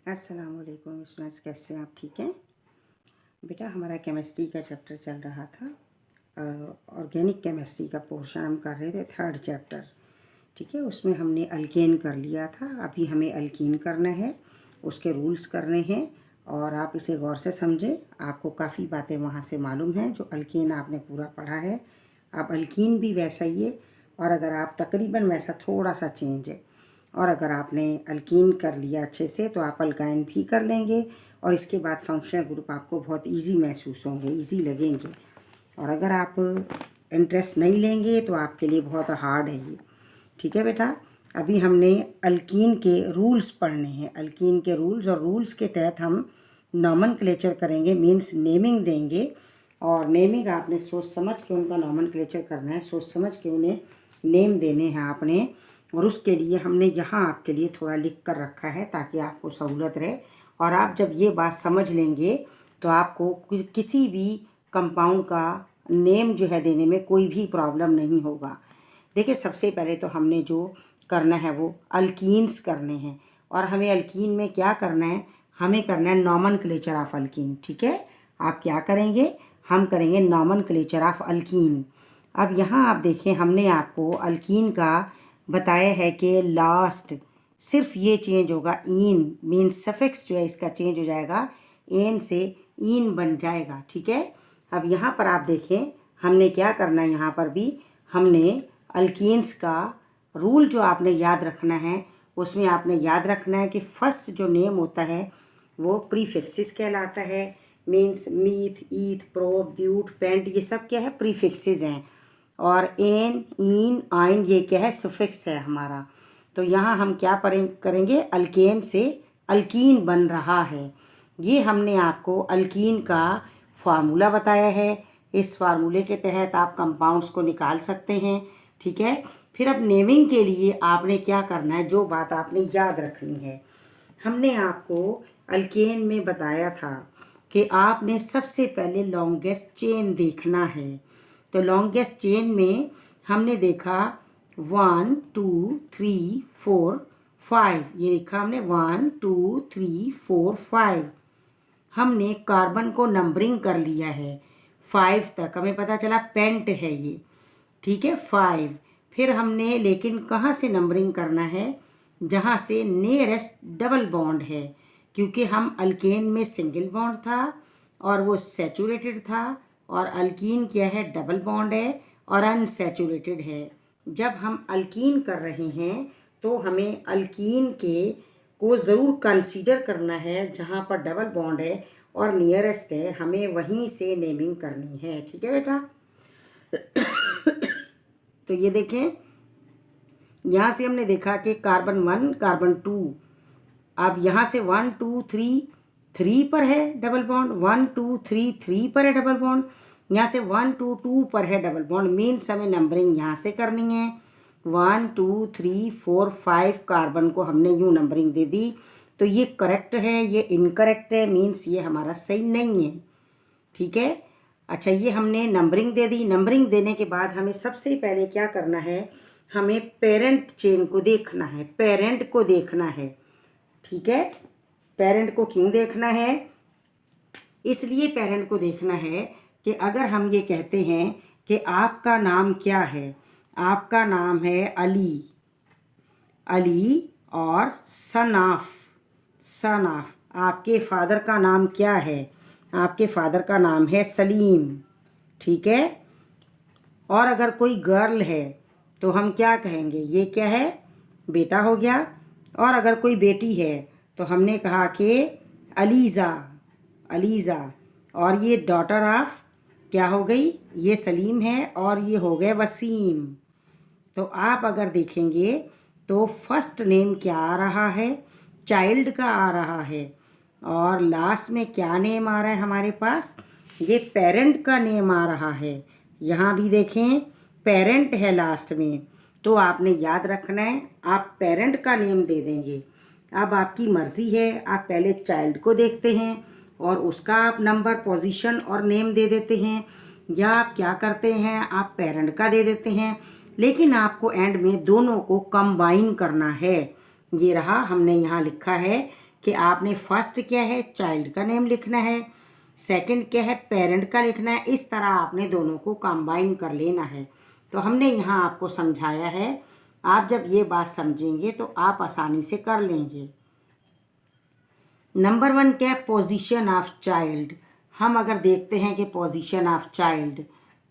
अस्सलाम वालेकुम स्टूडेंट्स, कैसे हैं आप? ठीक हैं बेटा? हमारा केमिस्ट्री का चैप्टर चल रहा था, ऑर्गेनिक केमिस्ट्री का पोर्शन हम कर रहे थे, 3rd चैप्टर। ठीक है, उसमें हमने अल्केन कर लिया था। अभी हमें अल्कीन करना है, उसके रूल्स करने हैं और आप इसे गौर से समझें। आपको काफ़ी बातें वहाँ से मालूम हैं जो अल्केन आपने पूरा पढ़ा है। अब अल्कीन भी वैसा ही है और अगर आप तकरीबन वैसा थोड़ा सा चेंज है। और अगर आपने अल्कीन कर लिया अच्छे से तो आप अल्काइन भी कर लेंगे और इसके बाद फंक्शनल ग्रुप आपको बहुत इजी महसूस होंगे, इजी लगेंगे। और अगर आप इंटरेस्ट नहीं लेंगे तो आपके लिए बहुत हार्ड है ये। ठीक है बेटा, अभी हमने अल्कीन के रूल्स पढ़ने हैं, अल्कीन के रूल्स, और रूल्स के तहत हम नॉमनक्लेचर करेंगे, मीन्स नेमिंग देंगे। और नेमिंग आपने सोच समझ के उनका नॉमनक्लेचर करना है, सोच समझ के उन्हें नेम देने हैं आपने। और उसके लिए हमने यहाँ आपके लिए थोड़ा लिख कर रखा है ताकि आपको सहूलत रहे। और आप जब ये बात समझ लेंगे तो आपको किसी भी कंपाउंड का नेम जो है देने में कोई भी प्रॉब्लम नहीं होगा। देखिए, सबसे पहले तो हमने जो करना है वो अल्कीन्स करने हैं। और हमें अल्कीन में क्या करना है? हमें करना है नॉमनक्लेचर ऑफ अल्कीन। ठीक है, आप क्या करेंगे? हम करेंगे नॉमनक्लेचर ऑफ अल्कीन। अब यहाँ आप देखें, हमने आपको अल्कीन का बताया है कि लास्ट सिर्फ ये चेंज होगा, इन मीन्स सफिक्स जो है इसका चेंज हो जाएगा, एन से इन बन जाएगा। ठीक है, अब यहाँ पर आप देखें हमने क्या करना है। यहाँ पर भी हमने अल्कीन्स का रूल जो आपने याद रखना है, उसमें आपने याद रखना है कि फर्स्ट जो नेम होता है वो प्रीफिक्सेस कहलाता है। Means meth, eth, prop, but, pent, ये सब क्या है? प्रीफिक्सेस हैं। और एन, इन, आइन ये क्या है? सफिक्स है हमारा। तो यहाँ हम क्या करेंगे? अल्केन से अल्कीन बन रहा है। ये हमने आपको अल्कीन का फार्मूला बताया है। इस फार्मूले के तहत आप कंपाउंड्स को निकाल सकते हैं। ठीक है, फिर अब नेमिंग के लिए आपने क्या करना है, जो बात आपने याद रखनी है। हमने आपको अल्केन में बताया था कि आपने सबसे पहले लॉन्गेस्ट चेन देखना है। तो लॉन्गेस्ट चेन में हमने देखा 1 2 3 4 5, ये लिखा हमने 1 2 3 4 5। हमने कार्बन को नंबरिंग कर लिया है 5 तक, हमें पता चला पेंट है ये। ठीक है, 5। फिर हमने लेकिन कहाँ से नंबरिंग करना है? जहाँ से नियरेस्ट डबल बॉन्ड है, क्योंकि हम अल्केन में सिंगल बॉन्ड था और वो सैचुरेटेड था, और अल्कीन क्या है? डबल बॉन्ड है और अनसैचुरेटेड है। जब हम अल्कीन कर रहे हैं तो हमें अल्कीन के को ज़रूर कंसीडर करना है जहाँ पर डबल बॉन्ड है और नियरेस्ट है, हमें वहीं से नेमिंग करनी है। ठीक है बेटा, तो ये देखें, यहाँ से हमने देखा कि कार्बन 1, कार्बन 2। अब यहाँ से 1 2 3 3 पर है डबल बॉन्ड, 1 2 3 3 पर है डबल बॉन्ड, यहाँ से 1 2 2 पर है डबल बॉन्ड। मीन्स हमें नंबरिंग यहाँ से करनी है। 1 2 3 4 5 कार्बन को हमने यूँ नंबरिंग दे दी, तो ये करेक्ट है, ये इनकरेक्ट है, मीन्स ये हमारा सही नहीं है। ठीक है, अच्छा, ये हमने नंबरिंग दे दी। नंबरिंग देने के बाद हमें सबसे पहले क्या करना है? हमें पेरेंट चेन को देखना है, पेरेंट को देखना है। ठीक है, पेरेंट को क्यों देखना है? इसलिए पेरेंट को देखना है कि अगर हम ये कहते हैं कि आपका नाम क्या है, आपका नाम है अली, अली और सन ऑफ आपके फादर का नाम क्या है? आपके फादर का नाम है सलीम। ठीक है, और अगर कोई गर्ल है तो हम क्या कहेंगे? ये क्या है? बेटा हो गया। और अगर कोई बेटी है तो हमने कहा कि अलीज़ा, अलीज़ा। और ये डॉटर ऑफ क्या हो गई? ये सलीम है और ये हो गए वसीम। तो आप अगर देखेंगे तो फर्स्ट नेम क्या आ रहा है? चाइल्ड का आ रहा है। और लास्ट में क्या नेम आ रहा है हमारे पास? ये पेरेंट का नेम आ रहा है। यहाँ भी देखें, पेरेंट है लास्ट में, तो आपने याद रखना है आप पेरेंट का नेम दे देंगे। अब आपकी मर्ज़ी है, आप पहले चाइल्ड को देखते हैं और उसका आप नंबर, पोजीशन और नेम दे देते हैं, या आप क्या करते हैं? आप पेरेंट का दे देते हैं। लेकिन आपको एंड में दोनों को कंबाइन करना है। ये रहा, हमने यहाँ लिखा है कि आपने फर्स्ट क्या है चाइल्ड का नेम लिखना है, सेकंड क्या है पेरेंट का लिखना है। इस तरह आपने दोनों को कंबाइन कर लेना है। तो हमने यहाँ आपको समझाया है। आप जब ये बात समझेंगे तो आप आसानी से कर लेंगे। नंबर 1 क्या है पोजीशन ऑफ चाइल्ड। हम अगर देखते हैं कि पोजीशन ऑफ चाइल्ड,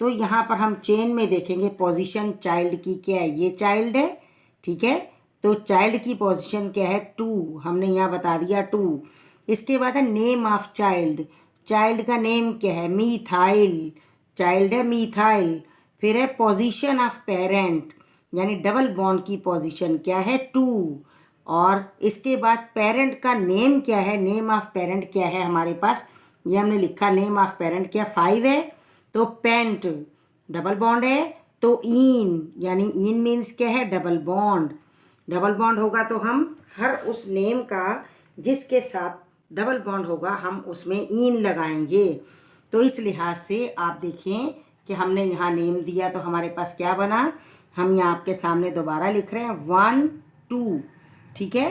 तो यहाँ पर हम चेन में देखेंगे पोजीशन चाइल्ड की क्या है, ये चाइल्ड है, ठीक है। तो चाइल्ड की पोजीशन क्या है 2, हमने यहाँ बता दिया 2। इसके बाद है नेम ऑफ चाइल्ड। चाइल्ड का नेम क्या है मीथाइल, चाइल्ड है मीथाइल। फिर है पोजीशन ऑफ पेरेंट, यानी डबल बॉन्ड की पोजीशन क्या है 2। और इसके बाद पेरेंट का नेम क्या है, नेम ऑफ पेरेंट क्या है हमारे पास, ये हमने लिखा नेम ऑफ पेरेंट क्या 5 है। तो पेंट डबल बॉन्ड है, तो इन, यानी इन मीन्स क्या है डबल बॉन्ड। डबल बॉन्ड होगा तो हम हर उस नेम का जिसके साथ डबल बॉन्ड होगा हम उसमें इन लगाएंगे। तो इस लिहाज से आप देखें कि हमने यहाँ नेम दिया तो हमारे पास क्या बना। हम यहाँ आपके सामने दोबारा लिख रहे हैं 1 2, ठीक है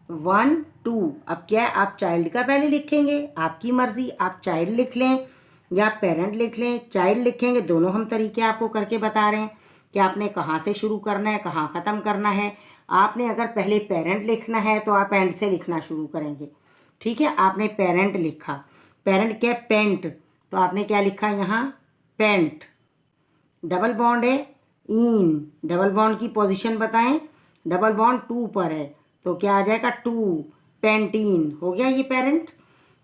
1 2। अब क्या है आप चाइल्ड का पहले लिखेंगे, आपकी मर्जी, आप चाइल्ड लिख लें या पेरेंट लिख लें, चाइल्ड लिखेंगे, दोनों हम तरीके आपको करके बता रहे हैं कि आपने कहाँ से शुरू करना है कहाँ ख़त्म करना है। आपने अगर पहले पेरेंट लिखना है तो आप एंड से लिखना शुरू करेंगे, ठीक है। आपने पेरेंट लिखा, पेरेंट क्या पेंट, तो आपने क्या लिखा यहाँ पेंट, डबल बॉन्ड है इन, डबल बॉन्ड की पोजीशन बताएं, डबल बॉन्ड 2 पर है तो क्या आ जाएगा 2, पेंटीन हो गया ये पेरेंट।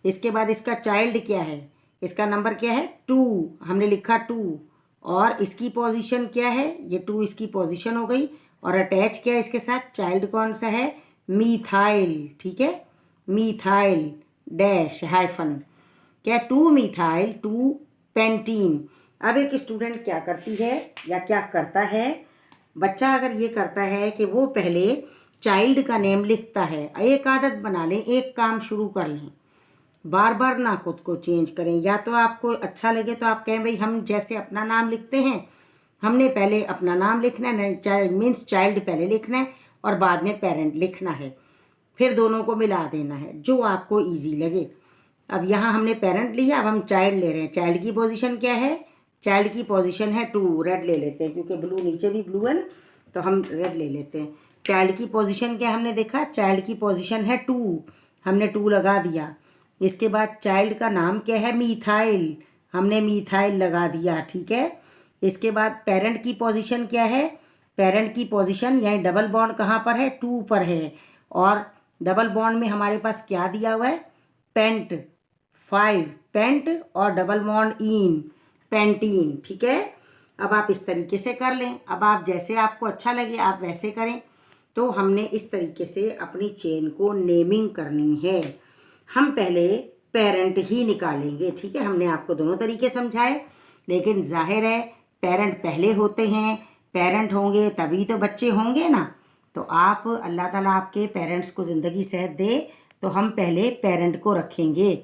इसके बाद इसका चाइल्ड क्या है, इसका नंबर क्या है 2, हमने लिखा 2। और इसकी पोजीशन क्या है, ये 2 इसकी पोजीशन हो गई। और अटैच क्या है इसके साथ, चाइल्ड कौन सा है मीथाइल, ठीक है मीथाइल डैश हाइफन, क्या 2 मीथाइल 2 पेंटीन। अब एक स्टूडेंट क्या करती है या क्या करता है, बच्चा अगर ये करता है कि वो पहले चाइल्ड का नेम लिखता है, एक आदत बना लें, एक काम शुरू कर लें, बार बार ना खुद को चेंज करें। या तो आपको अच्छा लगे तो आप कहें भाई हम जैसे अपना नाम लिखते हैं, हमने पहले अपना नाम लिखना है, चाइल्ड मीन्स चाइल्ड पहले लिखना है और बाद में पेरेंट लिखना है, फिर दोनों को मिला देना है, जो आपको ईजी लगे। अब यहाँ हमने पेरेंट लिया, अब हम चाइल्ड ले रहे हैं। चाइल्ड की पोजीशन क्या है, चाइल्ड की पोजीशन है 2, रेड ले लेते हैं क्योंकि ब्लू नीचे भी ब्लू है ना, तो हम रेड ले लेते हैं। चाइल्ड की पोजीशन क्या हमने देखा, चाइल्ड की पोजीशन है 2, हमने 2 लगा दिया। इसके बाद चाइल्ड का नाम क्या है मीथाइल, हमने मीथाइल लगा दिया, ठीक है। इसके बाद पेरेंट की पोजीशन क्या है, पेरेंट की पोजीशन यानी डबल बॉन्ड कहाँ पर है 2 पर है। और डबल बॉन्ड में हमारे पास क्या दिया हुआ है पेंट 5, पेंट और डबल बॉन्ड इन पेंटीन, ठीक है। अब आप इस तरीके से कर लें, अब आप जैसे आपको अच्छा लगे आप वैसे करें। तो हमने इस तरीके से अपनी चेन को नेमिंग करनी है। हम पहले पेरेंट ही निकालेंगे, ठीक है। हमने आपको दोनों तरीके समझाए, लेकिन जाहिर है पेरेंट पहले होते हैं, पेरेंट होंगे तभी तो बच्चे होंगे ना। तो आप अल्लाह ताला आपके पेरेंट्स को ज़िंदगी सेहत दे, तो हम पहले पेरेंट को रखेंगे।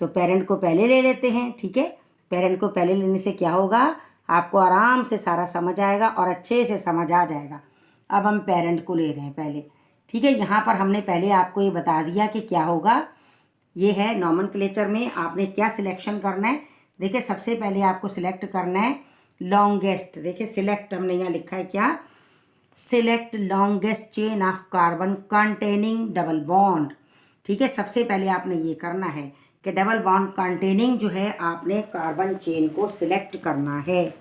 तो पेरेंट को पहले ले लेते हैं, ठीक है। पेरेंट को पहले लेने से क्या होगा, आपको आराम से सारा समझ आएगा और अच्छे से समझ आ जाएगा। अब हम पेरेंट को ले रहे हैं पहले, ठीक है। यहाँ पर हमने पहले आपको ये बता दिया कि क्या होगा, ये है नॉमेनक्लेचर में आपने क्या सिलेक्शन करना है। देखिए सबसे पहले आपको सिलेक्ट करना है लॉन्गेस्ट, देखिए सिलेक्ट हमने यहाँ लिखा है क्या, select longest chain of carbon containing double bond, ठीक है। सबसे पहले आपने ये करना है कि डबल बॉन्ड कंटेनिंग जो है आपने कार्बन चेन को सिलेक्ट करना है।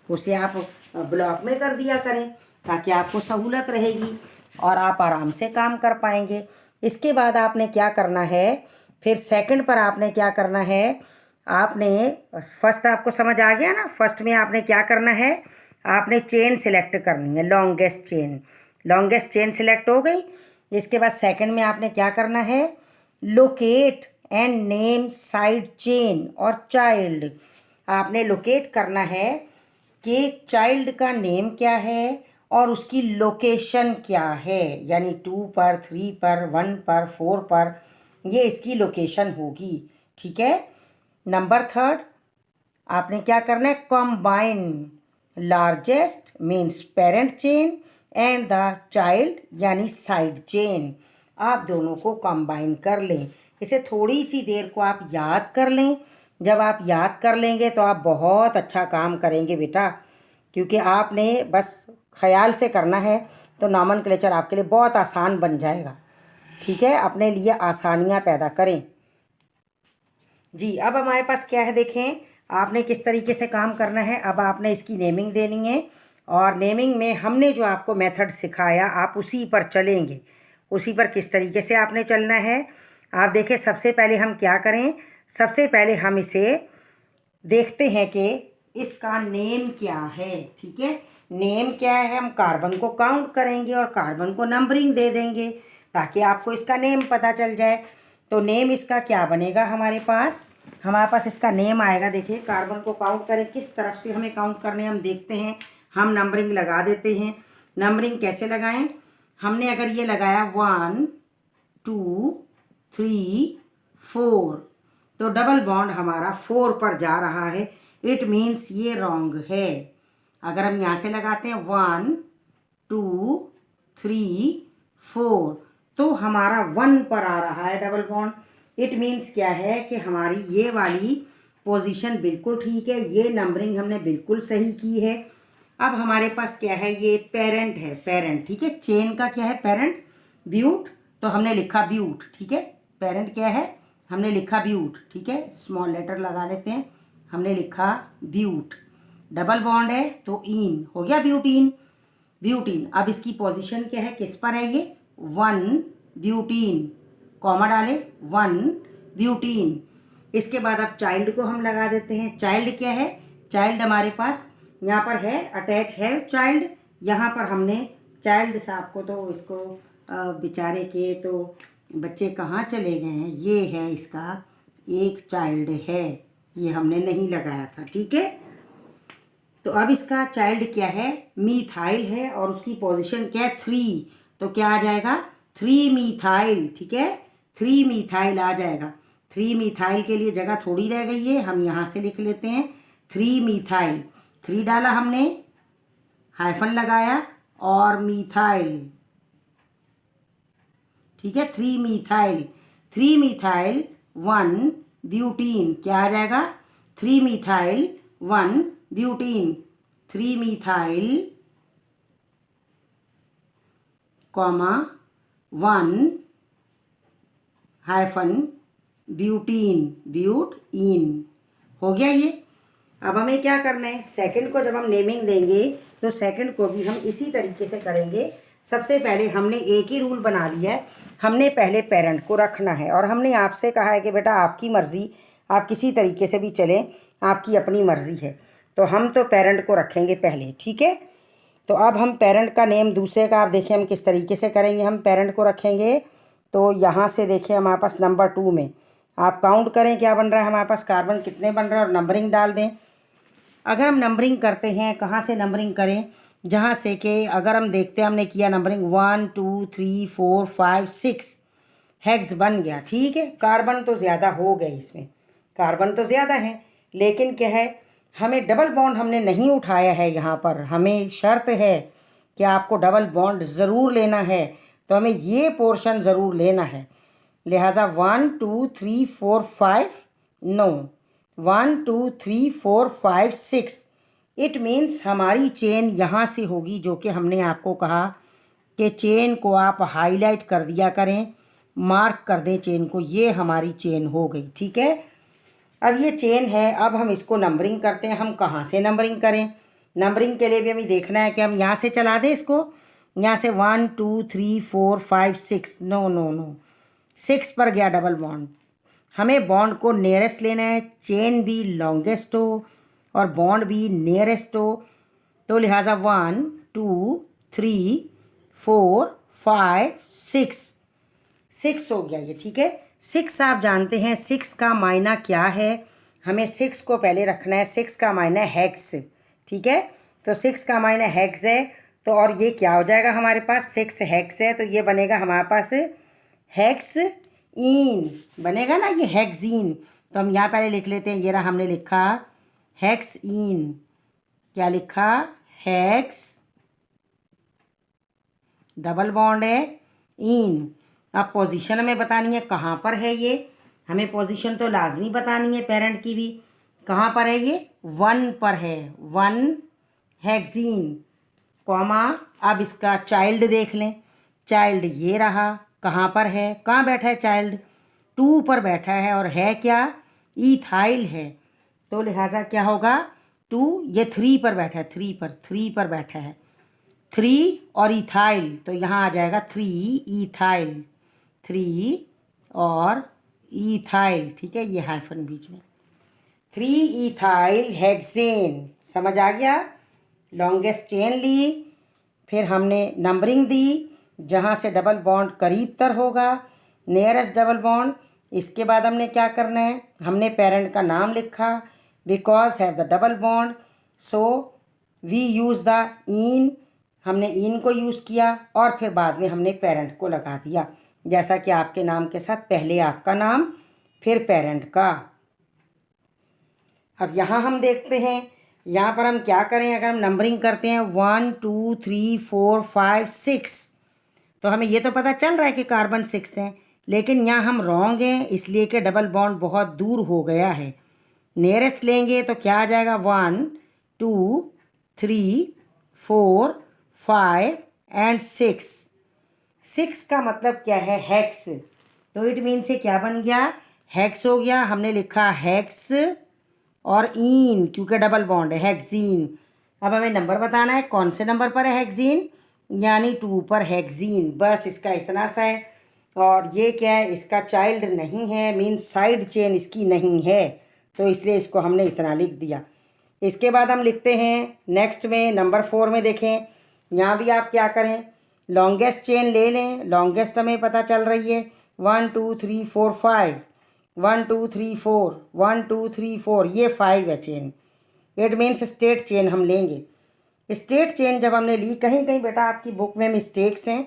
उसे आप ब्लॉक में कर दिया करें ताकि आपको सहूलत रहेगी और आप आराम से काम कर पाएंगे। इसके बाद आपने क्या करना है, फिर सेकंड पर आपने क्या करना है, आपने फर्स्ट आपको समझ आ गया ना, फर्स्ट में आपने क्या करना है, आपने चेन सिलेक्ट करनी है longest chain, longest chain select हो गई। इसके बाद सेकंड में आपने क्या करना है, locate and name side chain और चाइल्ड, आपने लोकेट करना है कि चाइल्ड का नेम क्या है और उसकी लोकेशन क्या है, यानी 2 पर 3 पर 1 पर 4 पर ये इसकी लोकेशन होगी, ठीक है। नंबर 3 आपने क्या करना है, combine largest means parent chain and the child यानी साइड चेन। आप दोनों को कंबाइन कर लें। इसे थोड़ी सी देर को आप याद कर लें। जब आप याद कर लेंगे तो आप बहुत अच्छा काम करेंगे बेटा, क्योंकि आपने बस ख्याल से करना है तो नॉमेनक्लेचर आपके लिए बहुत आसान बन जाएगा। ठीक है, अपने लिए आसानियाँ पैदा करें। जी, अब हमारे पास क्या है, देखें आपने किस तरीके से काम करना है। अब आपने इसकी नेमिंग देनी है और नेमिंग में हमने जो आपको मेथड सिखाया आप उसी पर चलेंगे। उसी पर किस तरीके से आपने चलना है, आप देखें। सबसे पहले हम क्या करें, सबसे पहले हम इसे देखते हैं कि इसका नेम क्या है। ठीक है, नेम क्या है, हम कार्बन को काउंट करेंगे और कार्बन को नंबरिंग दे देंगे ताकि आपको इसका नेम पता चल जाए। तो नेम इसका क्या बनेगा, हमारे पास इसका नेम आएगा। देखिए, कार्बन को काउंट करें, किस तरफ से हमें काउंट करने हम देखते हैं। हम नंबरिंग लगा देते हैं। नंबरिंग कैसे लगाएं, हमने अगर ये लगाया 1 2 3 4 तो डबल बॉन्ड हमारा 4 पर जा रहा है। इट मीन्स ये रॉन्ग है। अगर हम यहाँ से लगाते हैं 1 2 3 4 तो हमारा 1 पर आ रहा है डबल बॉन्ड। इट मीन्स क्या है कि हमारी ये वाली पोजीशन बिल्कुल ठीक है, ये नंबरिंग हमने बिल्कुल सही की है। अब हमारे पास क्या है, ये पेरेंट है, पेरेंट। ठीक है, चेन का क्या है, पेरेंट ब्यूट, तो हमने लिखा ब्यूट। ठीक है, पेरेंट क्या है, हमने लिखा ब्यूट। ठीक है, स्मॉल लेटर लगा लेते हैं, हमने लिखा ब्यूट। डबल बॉन्ड है तो इन हो गया, ब्यूटीन। ब्यूटीन, अब इसकी पोजीशन क्या है, किस पर है, ये 1 ब्यूटीन, कॉमा डालें 1 ब्यूटीन। इसके बाद अब चाइल्ड को हम लगा देते हैं। चाइल्ड क्या है, चाइल्ड हमारे पास यहाँ पर है, अटैच है चाइल्ड। यहाँ पर हमने चाइल्ड साहब को तो इसको बेचारे के तो बच्चे कहाँ चले गए हैं, ये है इसका एक चाइल्ड है, ये हमने नहीं लगाया था। ठीक है, तो अब इसका चाइल्ड क्या है, मीथाइल है और उसकी पोजीशन क्या है, 3। तो क्या आ जाएगा, 3 मीथाइल। ठीक है, 3 मीथाइल आ जाएगा। 3 मीथाइल के लिए जगह थोड़ी रह गई है, हम यहाँ से लिख लेते हैं 3 मीथाइल। 3 डाला हमने, हाइफन लगाया और मीथाइल। ठीक है, 3 मीथाइल। 3 मीथाइल 1 ब्यूटीन, क्या आ जाएगा, 3 methyl 1 butene. 3 methyl comma 1 hyphen butene, butene हो गया ये। अब हमें क्या करना है, सेकंड को जब हम नेमिंग देंगे तो सेकंड को भी हम इसी तरीके से करेंगे। सबसे पहले हमने एक ही रूल बना लिया है, हमने पहले पेरेंट को रखना है और हमने आपसे कहा है कि बेटा आपकी मर्ज़ी, आप किसी तरीके से भी चलें, आपकी अपनी मर्ज़ी है। तो हम तो पेरेंट को रखेंगे पहले। ठीक है, तो अब हम पेरेंट का नेम दूसरे का आप देखिए हम किस तरीके से करेंगे। हम पेरेंट को रखेंगे तो यहाँ से देखिए हमारे पास नंबर 2 में आप काउंट करें क्या बन रहा है हमारे पास, कार्बन कितने बन रहा है और नंबरिंग डाल दें। अगर हम नंबरिंग करते हैं, कहाँ से नंबरिंग करें, जहाँ से कि अगर हम देखते हैं हमने किया नंबरिंग 1 2 3 4 5 6 हेक्स बन गया। ठीक है, कार्बन तो ज़्यादा हो गए, इसमें कार्बन तो ज़्यादा है, लेकिन क्या है, हमें डबल बॉन्ड हमने नहीं उठाया है। यहाँ पर हमें शर्त है कि आपको डबल बॉन्ड ज़रूर लेना है, तो हमें ये पोर्शन ज़रूर लेना है। लिहाजा 1 2 3 4 5 नो 1 2 3 4 5 6 इट मीन्स हमारी चेन यहाँ से होगी, जो कि हमने आपको कहा कि चेन को आप हाईलाइट कर दिया करें, मार्क कर दें चेन को, ये हमारी चेन हो गई। ठीक है, अब ये चेन है, अब हम इसको नंबरिंग करते हैं। हम कहाँ से नंबरिंग करें, नंबरिंग के लिए भी हमें देखना है कि हम यहाँ से चला दें इसको, यहाँ से 1 2 3 4 5 6 नो नो नो 6 पर गया डबल बॉन्ड। हमें बॉन्ड को नियरेस्ट लेना है, चेन भी लॉन्गेस्ट हो और बॉन्ड भी नियरेस्ट हो। तो लिहाजा 1 2 3 4 5 6 हो गया ये। ठीक है, 6 आप जानते हैं 6 का मायना क्या है, हमें 6 को पहले रखना है। 6 का मायना है हेक्स। ठीक है, तो 6 का मायना हेक्स है, तो और ये क्या हो जाएगा हमारे पास, 6 हेक्स है तो ये बनेगा हमारे पास हेक्स इन बनेगा ना, ये हेक्सीन। तो हम यहाँ पहले लिख लेते हैं, ये रहा हमने लिखा हेक्स इन, क्या लिखा, हेक्स डबल बॉन्ड है इन। अब पोजीशन हमें बतानी है कहाँ पर है ये, हमें पोजीशन तो लाजमी बतानी है पेरेंट की भी। कहाँ पर है ये, 1 पर है, 1 हेक्सीन, कॉमा। अब इसका चाइल्ड देख लें, चाइल्ड ये रहा, कहाँ पर है, कहाँ बैठा है चाइल्ड, 2 पर बैठा है, और है क्या, इथाइल है, तो लिहाजा क्या होगा 2, ये 3 पर बैठा है, 3 पर बैठा है, 3 और इथाइल, तो यहाँ आ जाएगा 3 इथाइल, 3 और इथाइल, ठीक है, ये हाइफन बीच में, 3 इथाइल हेक्सेन, समझ आ गया। लॉन्गेस्ट चेन ली, फिर हमने नंबरिंग दी, जहाँ से डबल बॉन्ड करीब तर होगा, नियरेस्ट डबल बॉन्ड। इसके बाद हमने क्या करना है, हमने पेरेंट का नाम लिखा, because have the double bond, so we use the ene, हमने इन को यूज़ किया, और फिर बाद में हमने पेरेंट को लगा दिया, जैसा कि आपके नाम के साथ पहले आपका नाम फिर पेरेंट का। अब यहाँ हम देखते हैं, यहाँ पर हम क्या करें, अगर हम नंबरिंग करते हैं 1 2 3 4 5 6, तो हमें ये तो पता चल रहा है कि कार्बन 6 हैं, लेकिन यहाँ हम रॉन्ग हैं, इसलिए कि डबल बॉन्ड बहुत दूर हो गया है। नियरेस्ट लेंगे तो क्या आ जाएगा, 1 2 3 4 5 एंड 6, 6 का मतलब क्या है, हेक्स, तो इट मीन से क्या बन गया, हेक्स हो गया। हमने लिखा हेक्स और इन, क्योंकि डबल बॉन्ड है, हेक्सीन। अब हमें नंबर बताना है, कौन से नंबर पर है हेक्सीन, यानी 2 पर हेक्सीन, बस इसका इतना सा है। और ये क्या है, इसका चाइल्ड नहीं है, मीन साइड चेन इसकी नहीं है, तो इसलिए इसको हमने इतना लिख दिया। इसके बाद हम लिखते हैं नेक्स्ट में, नंबर 4 में देखें, यहाँ भी आप क्या करें, लॉन्गेस्ट चेन ले लें, लॉन्गेस्ट हमें पता चल रही है 1 2 3 4 5, 1 2 3 4, 1 2 3 4, ये 5 है chain, it means state chain हम लेंगे। स्टेट चेन जब हमने ली, कहीं कहीं बेटा आपकी बुक में मिस्टेक्स हैं,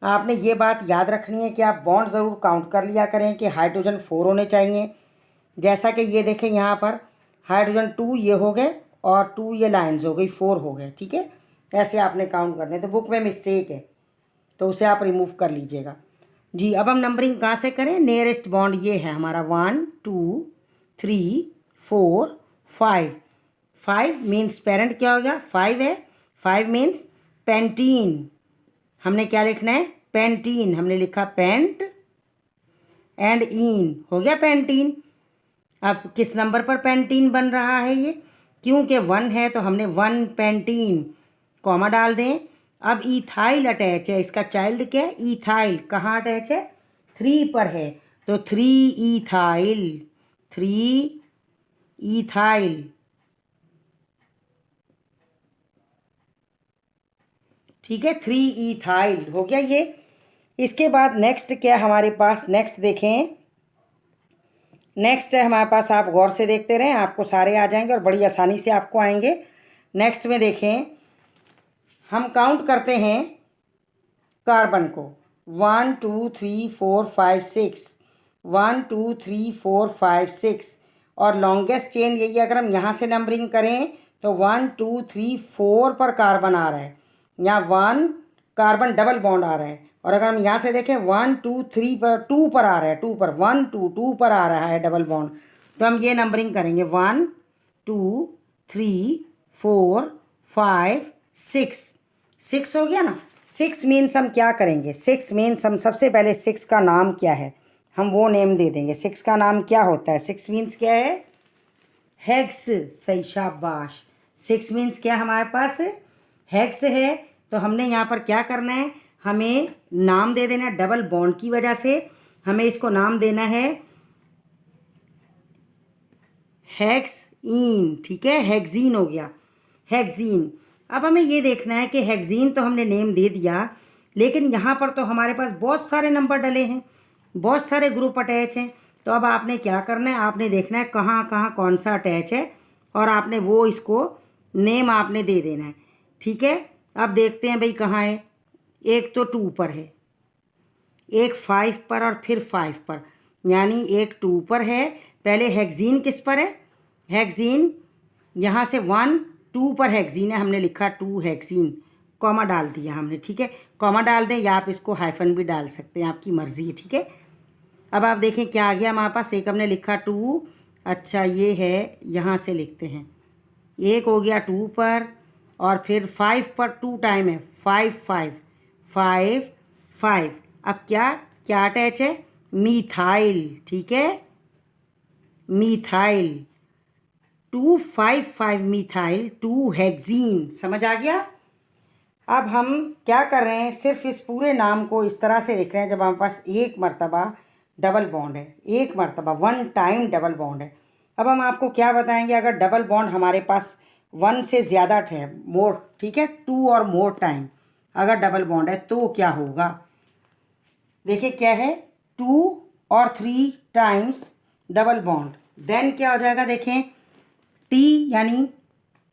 आपने ये बात याद रखनी है कि आप बॉन्ड ज़रूर काउंट कर लिया करें कि हाइड्रोजन 4 होने चाहिए, जैसा कि ये देखें यहाँ पर हाइड्रोजन 2 ये हो गए, और 2 ये लाइन्स हो गई, 4 हो गए, ठीक है, ऐसे आपने काउंट करने, तो बुक में मिस्टेक है, तो उसे आप रिमूव कर लीजिएगा जी। अब हम नंबरिंग कहाँ से करें, नियरेस्ट बॉन्ड ये है हमारा 1 2 3 4 5, 5 मीन्स पेरेंट क्या हो गया, 5 है, 5 मीन्स पेंटीन, हमने क्या लिखना है, पेंटीन, हमने लिखा पेंट एंड इन, हो गया पेंटीन। अब किस नंबर पर पेंटीन बन रहा है ये, क्योंकि 1 है तो हमने 1 पेंटीन, कॉमा डाल दें। अब इथाइल अटैच है, इसका चाइल्ड क्या है, इथाइल, कहाँ अटैच है, 3 पर है, तो 3 इथाइल, 3 इथाइल, ठीक है, 3 इथाइल हो गया ये। इसके बाद नेक्स्ट क्या हमारे पास, नेक्स्ट देखें, नेक्स्ट है हमारे पास, आप गौर से देखते रहें, आपको सारे आ जाएंगे और बड़ी आसानी से आपको आएंगे। नेक्स्ट में देखें, हम काउंट करते हैं कार्बन को, 1 2 3 4 5 6, 1 2 3 4 5 6, और लॉन्गेस्ट चेन यही, अगर हम यहाँ से नंबरिंग करें तो 1 2 3 4 पर कार्बन आ रहा है, यहाँ 1 कार्बन डबल बॉन्ड आ रहा है, और अगर हम यहाँ से देखें 1 2 3 पर 2 पर आ रहा है, 2 पर 1 2 2 पर आ रहा है डबल बॉन्ड, तो हम ये नंबरिंग करेंगे 1 2 3 4 5 6, 6 हो गया ना। 6 मीन्स हम क्या करेंगे, 6 मीन्स हम सबसे पहले 6 का नाम क्या है, हम वो नेम दे देंगे। 6 का नाम क्या होता है, 6 मीन्स क्या है, हेक्स, सही शाबाश। 6 मीन्स क्या हमारे पास, हेक्स है, तो हमने यहाँ पर क्या करना है, हमें नाम दे देना है, डबल बॉन्ड की वजह से हमें इसको नाम देना है हेक्स इन, ठीक है, हेक्सीन हो गया, हेक्सीन। अब हमें ये देखना है कि हेक्सीन तो हमने नेम दे दिया, लेकिन यहाँ पर तो हमारे पास बहुत सारे नंबर डले हैं, बहुत सारे ग्रुप अटैच हैं, तो अब आपने क्या करना है, आपने देखना है कहाँ कहाँ कौन सा अटैच है, और आपने वो इसको नेम आपने दे देना है, ठीक है। अब देखते हैं भाई कहाँ है, एक तो 2 पर है, एक 5 पर, और फिर 5 पर, यानी एक 2 पर है। पहले हेक्सीन किस पर है, हेक्सीन यहाँ से 1 2 पर हेक्सीन है, हमने लिखा 2 हेक्सीन, कॉमा डाल दिया हमने, ठीक है। कॉमा डाल दें या आप इसको हाइफन भी डाल सकते हैं, आपकी मर्ज़ी है, ठीक है। अब आप देखें क्या आ गया हमारे पास। एक हमने लिखा 2, अच्छा ये है, यहाँ से लिखते हैं, एक हो गया 2 पर, और फिर 5 पर 2 टाइम है, 5 5 5 5। अब क्या क्या अटैच है, मीथाइल, ठीक है, मीथाइल, 255 मीथाइल 2 हेक्सीन, समझ आ गया। अब हम क्या कर रहे हैं, सिर्फ इस पूरे नाम को इस तरह से लिख रहे हैं जब हमारे पास एक मर्तबा डबल बॉन्ड है, एक मर्तबा 1 टाइम डबल बॉन्ड है। अब हम आपको क्या बताएंगे, अगर डबल बॉन्ड हमारे पास 1 से ज़्यादा है, मोर, ठीक है, 2 और मोर टाइम अगर डबल बॉन्ड है तो क्या होगा। देखिए क्या है, 2 और 3 टाइम्स डबल बॉन्ड, देन क्या हो जाएगा, देखें टी यानी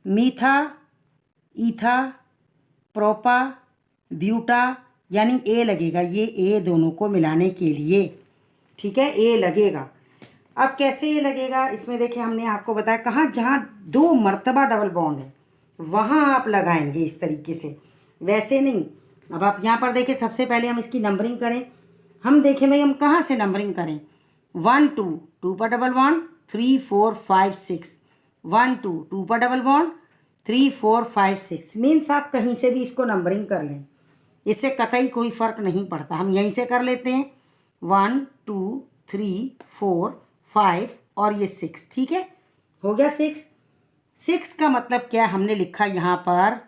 मीथा, ईथा, प्रोपा, ब्यूटा, यानी ए लगेगा, ये ए दोनों को मिलाने के लिए, ठीक है, ए लगेगा। अब कैसे ए लगेगा, इसमें देखिए हमने आपको बताया कहाँ, जहाँ 2 मर्तबा डबल बॉन्ड है वहाँ आप लगाएंगे इस तरीके से, वैसे नहीं। अब आप यहाँ पर देखिए, सबसे पहले हम इसकी नंबरिंग करें। हम देखें भाई हम कहाँ से नंबरिंग करें, 1 2 2 पर डबल बॉन्ड, 3 4 5 6, 1 2 2 पर डबल बॉन्ड, 3 4 5 6। मीन्स आप कहीं से भी इसको नंबरिंग कर लें, इससे कतई कोई फ़र्क नहीं पड़ता। हम यहीं से कर लेते हैं, 1 2 3 4 5 और ये 6, ठीक है, हो गया 6। 6 का मतलब क्या, हमने लिखा यहाँ पर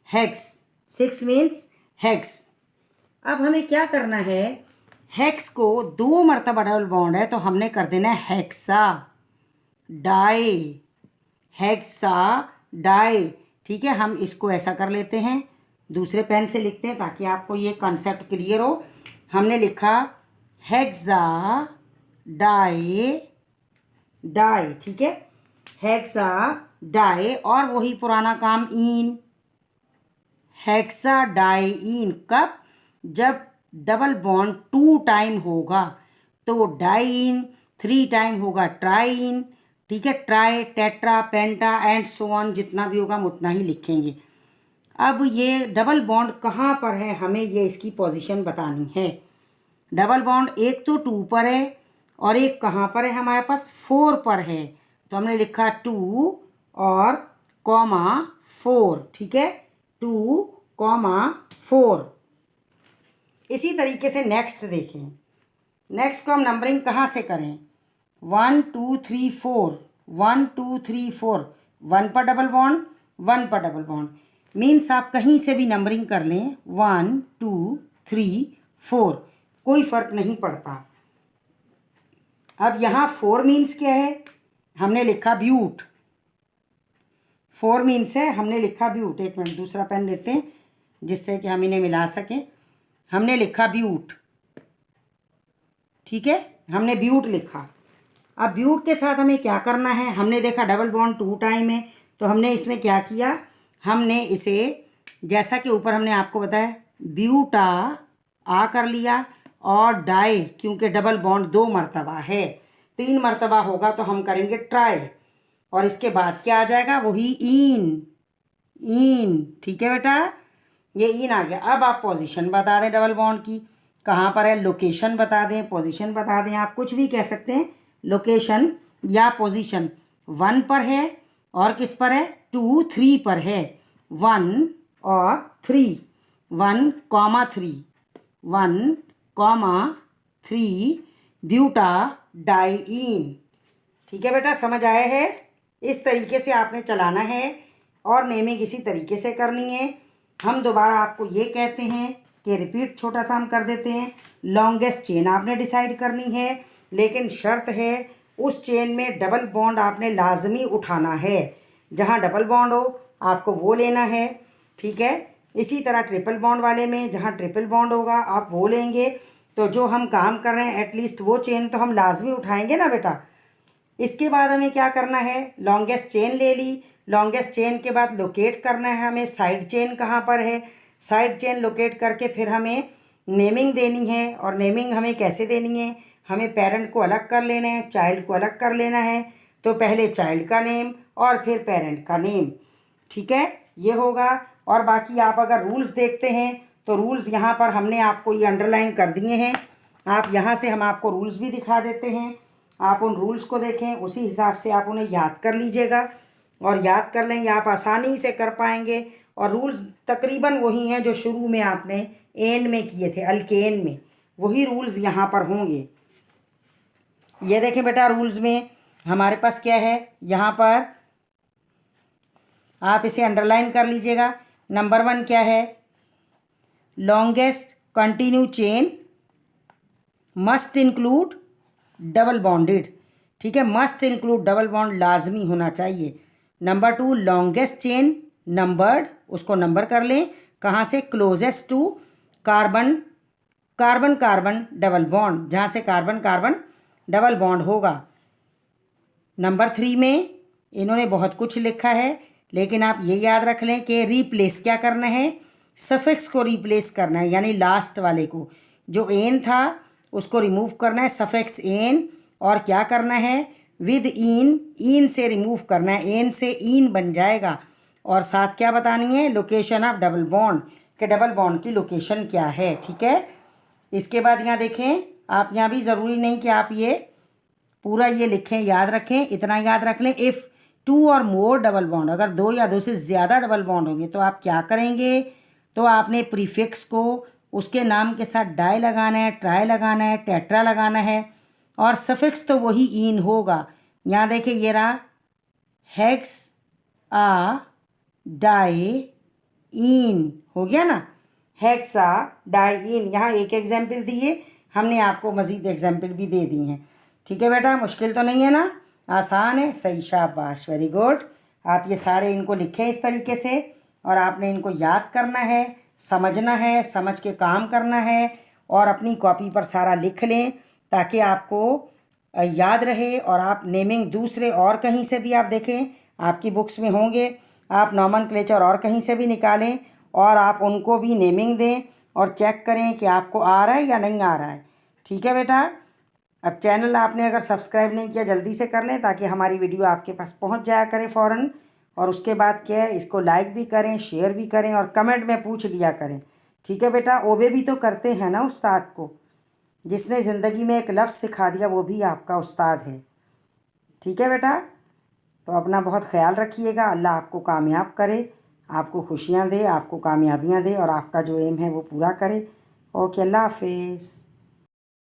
हेक्स, 6 मीन्स हेक्स। अब हमें क्या करना है, हेक्स को 2 मरतबा डबल बॉन्ड है तो हमने कर देना है हेक्सा डाई, हेक्सा डाई, ठीक है। हम इसको ऐसा कर लेते हैं, दूसरे पेन से लिखते हैं ताकि आपको ये कॉन्सेप्ट क्लियर हो। हमने लिखा हेक्सा डाई, डाई, ठीक है, हेक्सा डाई, और वही पुराना काम इन, हेक्सा डाई इन, कब, जब डबल बॉन्ड 2 टाइम होगा तो डाइन, 3 टाइम होगा ट्राइन, ठीक है, try, tetra, penta and so on, जितना भी होगा हम उतना ही लिखेंगे। अब ये डबल बॉन्ड कहाँ पर है, हमें ये इसकी पोजीशन बतानी है। डबल बॉन्ड एक तो 2 पर है और एक कहाँ पर है, हमारे पास 4 पर है, तो हमने लिखा 2 और कॉमा 4, ठीक है, 2 कॉमा 4। इसी तरीके से नेक्स्ट देखें, नेक्स्ट को हम नंबरिंग कहाँ से करें, 1 2 3 4, 1 2 3 4, 1 पर डबल बॉन्ड, 1 पर डबल बॉन्ड, मीन्स आप कहीं से भी नंबरिंग कर लें, 1 2 3 4, कोई फ़र्क नहीं पड़ता। अब यहाँ 4 मीन्स क्या है, हमने लिखा ब्यूट, 4 मीन्स है, हमने लिखा ब्यूट। एक मिनट दूसरा पेन लेते हैं जिससे कि हम इन्हें मिला सकें। हमने लिखा ब्यूट, ठीक है, हमने ब्यूट लिखा। अब ब्यूट के साथ हमें क्या करना है, हमने देखा डबल बॉन्ड 2 टाइम है तो हमने इसमें क्या किया, हमने इसे जैसा कि ऊपर हमने आपको बताया ब्यूटा आ कर लिया, और डाई क्योंकि डबल बॉन्ड 2 मरतबा है, 3 मरतबा होगा तो हम करेंगे ट्राई, और इसके बाद क्या आ जाएगा, वही इन, इन, ठीक है बेटा, ये इन आ गया। अब आप पोजीशन बता दें डबल बॉन्ड की कहाँ पर है, लोकेशन बता दें, पोजीशन बता दें, आप कुछ भी कह सकते हैं, लोकेशन या पोजीशन। 1 पर है और किस पर है, 2 3 पर है, 1 और 3, 1 कॉमा 3, 1 कॉमा 3 ब्यूटा डाइइन, ठीक है बेटा, समझ आया है। इस तरीके से आपने चलाना है और नेमिंग इसी तरीके से करनी है। हम दोबारा आपको ये कहते हैं कि रिपीट छोटा सा हम कर देते हैं, लॉन्गेस्ट चेन आपने डिसाइड करनी है, लेकिन शर्त है उस चेन में डबल बॉन्ड आपने लाजमी उठाना है, जहाँ डबल बॉन्ड हो आपको वो लेना है, ठीक है। इसी तरह ट्रिपल बॉन्ड वाले में जहाँ ट्रिपल बॉन्ड होगा आप वो लेंगे। तो जो हम काम कर रहे हैं एटलीस्ट वो चेन तो हम लाजमी उठाएंगे ना बेटा। इसके बाद हमें क्या करना है, लॉन्गेस्ट चेन ले ली, लॉन्गेस्ट चेन के बाद लोकेट करना है हमें साइड चेन कहाँ पर है, साइड चेन लोकेट करके फिर हमें नेमिंग देनी है। और नेमिंग हमें कैसे देनी है, हमें पेरेंट को अलग कर लेना है, चाइल्ड को अलग कर लेना है। तो पहले चाइल्ड का नेम और फिर पेरेंट का नेम, ठीक है। ये होगा। और बाकी आप अगर रूल्स देखते हैं तो रूल्स यहाँ पर हमने आपको ये अंडरलाइन कर दिए हैं। आप यहाँ से हम आपको रूल्स भी दिखा देते हैं, आप उन रूल्स को देखें, उसी हिसाब से आप उन्हें याद कर लीजिएगा और याद कर लेंगे आप आसानी से कर पाएंगे। और रूल्स तकरीबन वही हैं जो शुरू में आपने एन में किए थे, अल्केन में, वही रूल्स यहाँ पर होंगे। ये देखें बेटा, रूल्स में हमारे पास क्या है, यहाँ पर आप इसे अंडरलाइन कर लीजिएगा। नंबर 1 क्या है, longest continue chain must include double bonded. ठीक है, मस्ट इंक्लूड डबल बॉन्ड लाजमी होना चाहिए। नंबर 2, लॉन्गेस्ट चेन नंबर्ड, उसको नंबर कर लें, कहाँ से, closest to carbon carbon carbon double bond, जहाँ से कार्बन कार्बन डबल बॉन्ड होगा। नंबर 3 में इन्होंने बहुत कुछ लिखा है, लेकिन आप ये याद रख लें कि रिप्लेस क्या करना है, सफिक्स को रिप्लेस करना है, यानी लास्ट वाले को, जो एन था उसको रिमूव करना है, सफिक्स एन, और क्या करना है, विद इन, इन से रिमूव करना है, एन से इन बन जाएगा। और साथ क्या बतानी है, लोकेशन ऑफ डबल बॉन्ड, के डबल बॉन्ड की लोकेशन क्या है। ठीक है, इसके बाद यहाँ देखें, आप यहाँ भी ज़रूरी नहीं कि आप ये पूरा ये लिखें, याद रखें, इतना याद रख लें, इफ़ 2 और मोर डबल बॉन्ड, अगर 2 या 2 से ज़्यादा डबल बॉन्ड होंगे तो आप क्या करेंगे, तो आपने प्रीफिक्स को उसके नाम के साथ डाई लगाना है, ट्राई लगाना है, टेट्रा लगाना है, और सफिक्स तो वही इन होगा। यहाँ देखिए ये रहा, हेक्स आ डाई इन हो गया ना, हेक्सा डाई इन। यहाँ एक एग्जाम्पल दिए, हमने आपको मज़ीद एग्जाम्पल भी दे दी हैं। ठीक है बेटा, मुश्किल तो नहीं है ना, आसान है, सही, शाबाश, वेरी गुड। आप ये सारे इनको लिखें इस तरीके से, और आपने इनको याद करना है, समझना है, समझ के काम करना है, और अपनी कॉपी पर सारा लिख लें ताकि आपको याद रहे। और आप नेमिंग दूसरे और कहीं से भी आप देखें, आपकी बुक्स में होंगे, आप नॉमनक्लेचर और कहीं से भी निकालें और आप उनको भी नेमिंग दें और चेक करें कि आपको आ रहा है या नहीं आ रहा है। ठीक है बेटा, अब चैनल आपने अगर सब्सक्राइब नहीं किया जल्दी से कर लें ताकि हमारी वीडियो आपके पास पहुंच जाया करे फ़ौरन। और उसके बाद क्या है, इसको लाइक भी करें, शेयर भी करें, और कमेंट में पूछ लिया करें। ठीक है बेटा, ओबे भी तो करते हैं ना उस्ताद को, जिसने ज़िंदगी में एक लफ्ज़ सिखा दिया वो भी आपका उस्ताद है। ठीक है बेटा, तो अपना बहुत ख्याल रखिएगा। अल्लाह आपको कामयाब करे, आपको खुशियाँ दे, आपको कामयाबियाँ दे, और आपका जो एम है वो पूरा करे। ओके, अल्लाह हाफिज़।